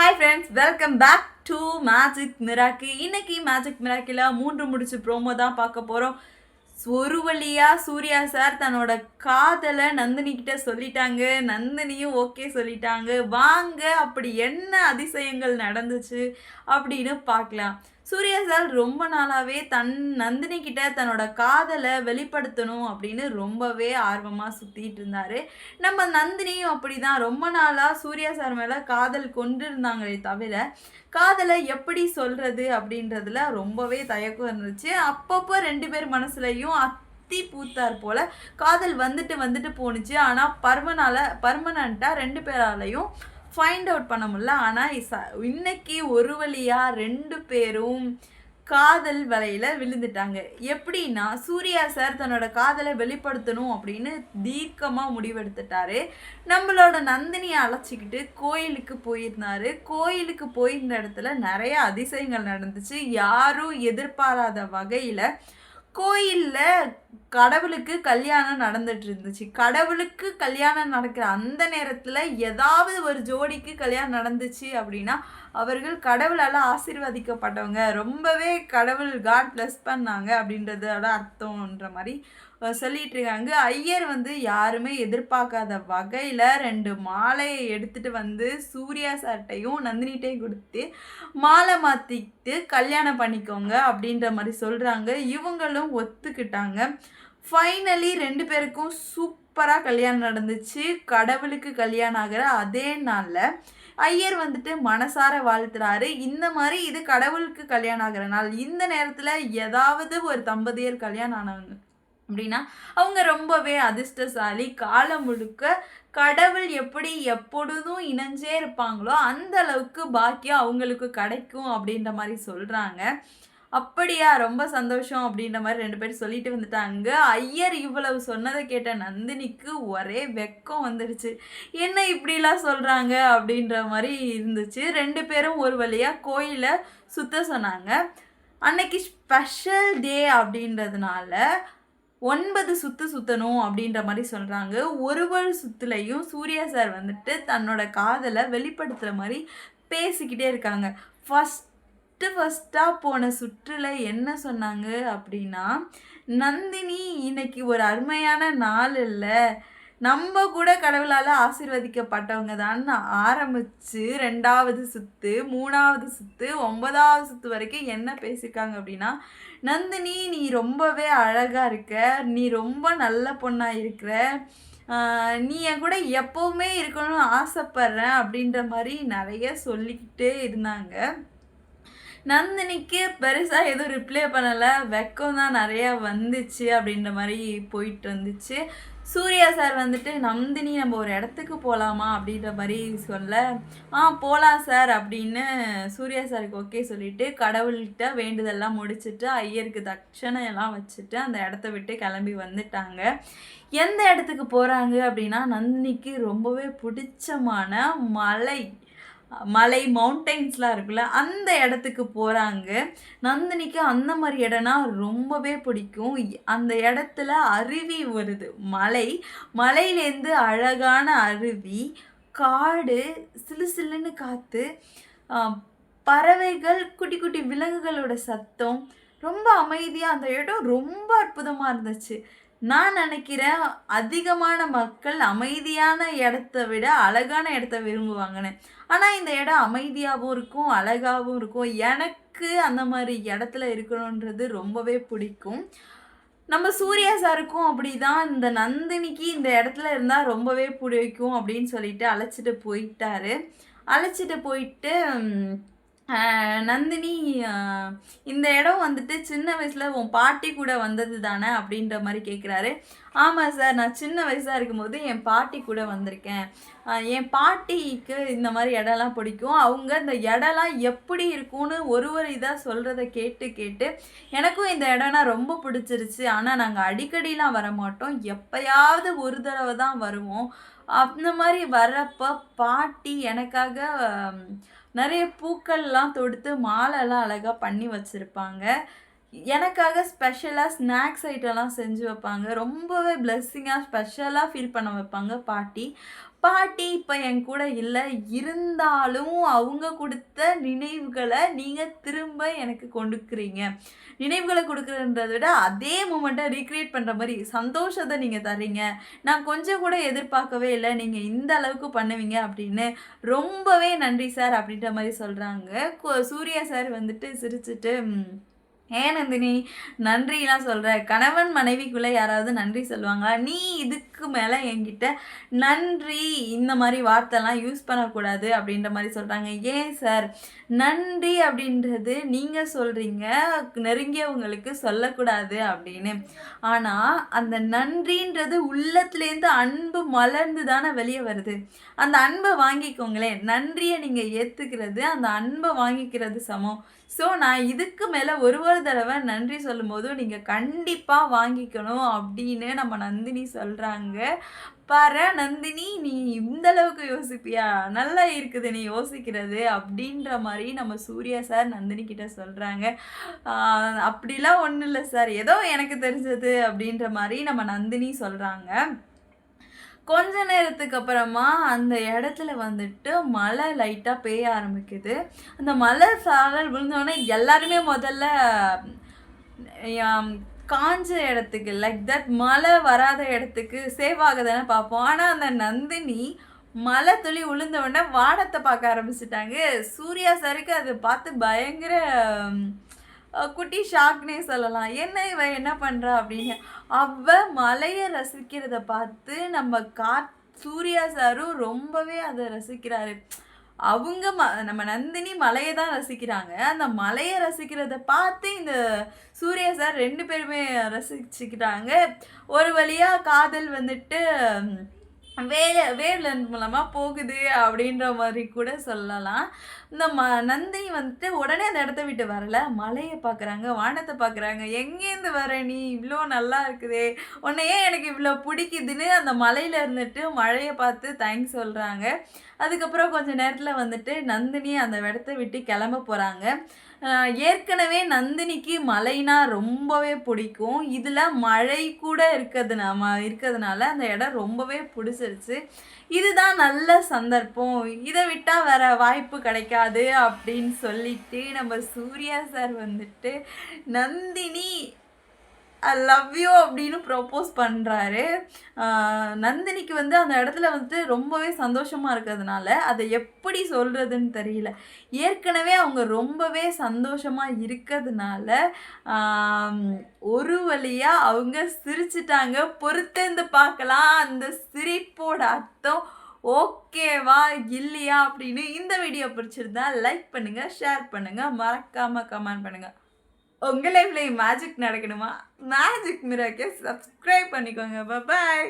Hi friends, welcome back to magic மிராக்கி. இன்னைக்கு magic மிராக்கில 3 முடிச்சு ப்ரோமோ தான் பார்க்க போகிறோம். ஒரு வழியா சூர்யா சார் தன்னோட காதலை நந்தினி கிட்ட சொல்லிட்டாங்க. நந்தினியும் ஓகே சொல்லிட்டாங்க. வாங்க அப்படி என்ன அதிசயங்கள் நடந்துச்சு அப்படின்னு பார்க்கலாம். சூர்யா சார் ரொம்ப நாளாகவே நந்தினி கிட்ட தன்னோட காதலை வெளிப்படுத்தணும் அப்படின்னு ரொம்பவே ஆர்வமாக சுற்றிட்டு இருந்தார். நம்ம நந்தினியும் அப்படி தான் ரொம்ப நாளாக சூர்யா சார் மேலே காதல் கொண்டு இருந்தாங்களே தவிர காதலை எப்படி சொல்கிறது அப்படின்றதுல ரொம்பவே தயக்கம் இருந்துச்சு. அப்பப்போ 2 பேர் மனசுலையும் அத்தி பூத்தார் போல் காதல் வந்துட்டு வந்துட்டு போணுச்சு. ஆனால் பர்மனண்ட்டாக 2 பேராலையும் ஃபைண்ட் அவுட் பண்ண முடியல. ஆனால் இன்னைக்கு ஒரு வழியாக 2 பேரும் காதல் வலையில் விழுந்துட்டாங்க. எப்படின்னா, சூர்யா சார் தன்னோட காதலை வெளிப்படுத்தணும் அப்படின்னு தீர்க்கமாக முடிவெடுத்துட்டாரு. நம்மளோட நந்தினியை அழைச்சிக்கிட்டு கோயிலுக்கு போயிருந்தாரு. கோயிலுக்கு போயிருந்த இடத்துல நிறைய அதிசயங்கள் நடந்துச்சு. யாரும் எதிர்பாராத வகையில் கோயிலில் கடவுளுக்கு கல்யாணம் நடந்துட்டு இருந்துச்சு. கடவுளுக்கு கல்யாணம் நடக்கிற அந்த நேரத்தில் ஏதாவது ஒரு ஜோடிக்கு கல்யாணம் நடந்துச்சு அப்படின்னா அவர்கள் கடவுளால் ஆசீர்வதிக்கப்பட்டவங்க, ரொம்பவே கடவுள் காட் ப்ளஸ் பண்ணாங்க அப்படின்றதோட அர்த்தம்ன்ற மாதிரி சொல்லிட்டு இருக்காங்க. ஐயர் யாருமே எதிர்பார்க்காத வகையில் 2 மாலையை எடுத்துகிட்டு சூர்யா சார்ட்டையும் நந்தினிட்டையும் கொடுத்து மாலை மாற்றிட்டு கல்யாணம் பண்ணிக்கோங்க அப்படின்ற மாதிரி சொல்கிறாங்க. இவங்களும் ஒத்துக்கிட்டாங்க. ஃபைனலி 2 பேருக்கும் சூப்பராக கல்யாணம் நடந்துச்சு. கடவுளுக்கு கல்யாணம் ஆகிற அதே நாளில் ஐயர் மனசார வாழ்த்துறாரு. இந்த மாதிரி இது கடவுளுக்கு கல்யாணம் ஆகிற நாள். இந்த நேரத்தில் ஏதாவது ஒரு தம்பதியர் கல்யாணம் ஆனவங்க அப்படின்னா அவங்க ரொம்பவே அதிர்ஷ்டசாலி. காலம் முழுக்க கடவுள் எப்படி எப்பொழுதும் இணைஞ்சே இருப்பாங்களோ அந்த அளவுக்கு பாக்கியம் அவங்களுக்கு கிடைக்கும் அப்படின்ற மாதிரி சொல்கிறாங்க. அப்படியா, ரொம்ப சந்தோஷம் அப்படின்ற மாதிரி 2 பேர் சொல்லிட்டு வந்துட்டாங்க. ஐயர் இவ்வளவு சொன்னதை கேட்ட நந்தினிக்கு ஒரே வெக்கம் வந்துடுச்சு. என்ன இப்படிலாம் சொல்கிறாங்க அப்படின்ற மாதிரி இருந்துச்சு. 2 பேரும் ஒரு வழியாக கோயிலை சுத்த சொன்னாங்க. அன்னைக்கு ஸ்பெஷல் டே அப்படின்றதுனால 9 சுற்று சுற்றணும் அப்படின்ற மாதிரி சொல்கிறாங்க. ஒரு சுற்றுலையும் சூர்யா சார் தன்னோட காதலை வெளிப்படுத்துகிற மாதிரி பேசிக்கிட்டே இருக்காங்க. ஃபஸ்ட்டாக போன சுற்றில் என்ன சொன்னாங்க அப்படின்னா, நந்தினி இன்னைக்கு ஒரு அருமையான நாள் இல்லை, நம்ம கூட கடவுளால் ஆசீர்வதிக்கப்பட்டவங்க தான் ஆரம்பித்து 2வது சுற்று 3வது சுற்று 9வது சுற்று வரைக்கும் என்ன பேசியிருக்காங்க அப்படின்னா, நந்தினி நீ ரொம்பவே அழகாக இருக்க, நீ ரொம்ப நல்ல பொண்ணாக இருக்கிற, நீ என் கூட எப்போவுமே இருக்கணும்னு ஆசைப்பட்றேன் அப்படின்ற மாதிரி நிறைய சொல்லிக்கிட்டே இருந்தாங்க. நந்தினிக்கு பெருசாக எதுவும் ரிப்ளை பண்ணலை. வெக்கம் தான் நிறையா வந்துச்சு அப்படின்ற மாதிரி போயிட்டு இருந்துச்சு. சூர்யா சார் நந்தினி நம்ம ஒரு இடத்துக்கு போகலாமா அப்படின்ற மாதிரி சொல்ல, போகலாம் சார் அப்படின்னு சூர்யா சாருக்கு ஓகே சொல்லிவிட்டு கடவுள்கிட்ட வேண்டுதெல்லாம் முடிச்சுட்டு ஐயருக்கு தட்சணை எல்லாம் வச்சுட்டு அந்த இடத்த விட்டு கிளம்பி வந்துட்டாங்க. எந்த இடத்துக்கு போகிறாங்க அப்படின்னா, நந்தினிக்கு ரொம்பவே பிடிச்சமான மலை மவுண்டெயின்ஸ்லாம் இருக்குல்ல, அந்த இடத்துக்கு போகிறாங்க. நந்தினிக்கு அந்த மாதிரி இடம்னா ரொம்பவே பிடிக்கும். அந்த இடத்துல அருவி வருது. மலையிலேருந்து அழகான அருவி, காடு, சிலு சிலுன்னு காற்று, பறவைகள், குட்டி குட்டி விலங்குகளோட சத்தம், ரொம்ப அமைதியாக அந்த இடம் ரொம்ப அற்புதமாக இருந்துச்சு. நான் நினைக்கிறேன் அதிகமான மக்கள் அமைதியான இடத்த விட அழகான இடத்த விரும்புவாங்கன்னு. ஆனால் இந்த இடம் அமைதியாகவும் இருக்கும், அழகாகவும் இருக்கும். எனக்கு அந்த மாதிரி இடத்துல இருக்கணுன்றது ரொம்பவே பிடிக்கும். நம்ம சூர்யா சாருக்கும் அப்படி தான். இந்த நந்தினிக்கு இந்த இடத்துல இருந்தால் ரொம்பவே பிடிக்கும் அப்படின்னு சொல்லிட்டு அழைச்சிட்டு போயிட்டு நந்தினி, இந்த இடம் சின்ன வயசில் உன் பாட்டி கூட வந்தது தானே அப்படின்ற மாதிரி கேட்குறாரு. ஆமாம் சார், நான் சின்ன வயசாக இருக்கும்போது என் பாட்டி கூட வந்திருக்கேன். என் பாட்டிக்கு இந்த மாதிரி இடம்லாம் பிடிக்கும். அவங்க இந்த இடம்லாம் எப்படி இருக்கும்னு ஒரு இதாக சொல்கிறத கேட்டு எனக்கும் இந்த இடம்னா ரொம்ப பிடிச்சிருச்சு. ஆனால் நாங்கள் அடிக்கடிலாம் வர மாட்டோம், எப்போயாவது ஒரு தடவை தான் வருவோம். அந்த மாதிரி வர்றப்போ பாட்டி எனக்காக நிறைய பூக்கள்லாம் தொடுத்து மாலைலாம் அழகாக பண்ணி வச்சுருப்பாங்க. எனக்காக ஸ்பெஷலாக ஸ்நாக்ஸ் ஐட்டம்லாம் செஞ்சு வைப்பாங்க. ரொம்பவே பிளெஸ்ஸிங்காக ஸ்பெஷலாக ஃபீல் பண்ண வைப்பாங்க பாட்டி. பாட்டி இப்ப என் கூட இல்ல. இருந்தாலும் அவங்க குடுத்த நினைவுகள நீங்க திரும்ப எனக்கு கொடுக்குறீங்க. நினைவுகள குடுக்குறன்றத விட அதே மொமெண்ட்ட ரீகிரியேட் பண்ற மாரி சந்தோஷத்த நீங்க தர்றீங்க. நான் கொஞ்சம் கூட எதிர்பார்க்கவே இல்ல. நீங்க இந்த அளவுக்கு பண்ணுவீங்க அப்படின்னு. ரொம்பவே நன்றி சார் அப்படின்ற மாரி சொல்றாங்க. சூர்யா சார் வந்துட்டு சிரிச்சுட்டு, ஏன் நந்தினி நன்றிலாம் சொல்ற? கணவன் மனைவிக்குள்ள யாராவது நன்றி சொல்லுவாங்களா? நீ இதுக்கு மேல என்கிட்ட நன்றி இந்த மாரி வார்த்தைலாம் யூஸ் பண்ணக்கூடாது அப்படின்ற மாரி சொல்றாங்க. ஏன் சார்? நன்றி அப்படின்றது நீங்க சொல்றீங்க, நெருங்கியவங்களுக்கு சொல்லக்கூடாது அப்படின்னு. ஆனா, அந்த நன்றின்றது உள்ளத்துலேருந்து அன்பு மலர்ந்து தானே வெளிய வருது. அந்த அன்ப வாங்கிக்கோங்களேன். நன்றிய நீங்க ஏத்துக்கிறது, அந்த அன்ப வாங்கிக்கிறது சமம். ஸோ, நான் இதுக்கு மேல ஒரு தடவ நன்றி சொல்லும்போது, நீங்க கண்டிப்பா வாங்கிக்கணும் அப்படின்னு நம்ம நந்தினி சொல்றாங்க. பாரேன் நந்தினி நீ இந்த அளவுக்கு யோசிப்பியா? நல்லா இருக்குது நீ யோசிக்கிறது அப்படின்ற மாரி நம்ம சூர்யா சார் நந்தினி கிட்ட சொல்றாங்க. ஆ அப்படிலாம் ஒண்ணும் இல்ல சார். ஏதோ எனக்கு தெரிஞ்சது அப்படின்ற மாரி நம்ம நந்தினி சொல்றாங்க. கொஞ்ச நேரத்துக்கு அப்புறமா அந்த இடத்துல வந்துட்டு மழை லைட்டா பெய்ய ஆரம்பிக்குது. அந்த மழை சாரல் விழுந்தோனே எல்லாருமே முதல்ல யாம் காஞ்ச இடத்துக்கு லைக் தட் மழை வராத இடத்துக்கு சேவ் ஆகுதான்னு பார்ப்போம். ஆனா அந்த நந்தினி மழை துளி விழுந்த உடனே வானத்த பார்க்க ஆரம்பிச்சுட்டாங்க. சூர்யா சாருக்கு அத பார்த்து பயங்கர குட்டி ஷாக்னே சொல்லலாம். என்ன இவ என்ன பண்றா? அப்படின்னு. அவ மலைய ரசிக்கிறத பார்த்து நம்ம சூர்யா சாரும் ரொம்பவே அத ரசிக்கிறாரு. அவங்க நம்ம நந்தினி மலைய தான் ரசிக்கிறாங்க. அந்த மலைய ரசிக்கிறத பார்த்து இந்த சூர்யா சார் 2 பேருமே ரசிச்சுக்கிட்டாங்க. ஒரு வழியா காதல் வந்துட்டு வேவ் லென்த் மூலமா போகுது அப்படின்ற மாரி கூட சொல்லலாம். இந்த நந்தினி வந்துட்டு உடனே அந்த இடத்த விட்டு வரல. மலைய பார்க்குறாங்க, வானத்த பார்க்குறாங்க. "எங்கேருந்து வர நீ? இவ்ளோ நல்லா இருக்குதே! உன்ன ஏன் எனக்கு இவ்ளோ பிடிக்குதுன்னு" அந்த மலையில இருந்துட்டு மழைய பார்த்து தேங்க்ஸ் சொல்றாங்க. அதுக்கப்புறம் கொஞ்ச நேரத்தில வந்துட்டு நந்தினி அந்த இடத்த விட்டு கிளம்ப போறாங்க. ஏற்கனவே நந்தினிக்கு மழைனா ரொம்பவே பிடிக்கும். இதில மழை கூட இருக்கிறதுனால அந்த இடம் ரொம்பவே பிடிச்சிருச்சு. இதுதான் நல்ல சந்தர்ப்பம். இத விட்டா வேற வாய்ப்பு கிடைக்காது அப்படின்னு சொல்லிட்டு நம்ம சூர்யா சார் வந்துட்டு நந்தினி ஐ லவ் யூ அப்படின்னு ப்ரொப்போஸ் பண்றாரு. நந்தினிக்கு வந்து அந்த இடத்துல வந்துட்டு ரொம்பவே சந்தோஷமா இருக்கிறதுனால, அத எப்படி சொல்றதுன்னு தெரியல. ஏற்கனவே அவங்க ரொம்பவே சந்தோஷமா இருக்கிறதுனால, ஆம் ஒரு வழியா அவங்க சிரிச்சுட்டாங்க. பொறுத்திருந்து பார்க்கலாம் அந்த சிரிப்போட அர்த்தம் ஓகேவா? இல்லையா? அப்படின்னு. இந்த வீடியோ பிடிச்சிருந்தா லைக் பண்ணுங்க, ஷேர் பண்ணுங்க, மறக்காம கமெண்ட் பண்ணுங்க. உங்க லைஃப்ல மேஜிக் நடக்கணுமா? மேஜிக் மிராக்கிள் சப்ஸ்கிரைப் பண்ணிக்கோங்க. பாய்.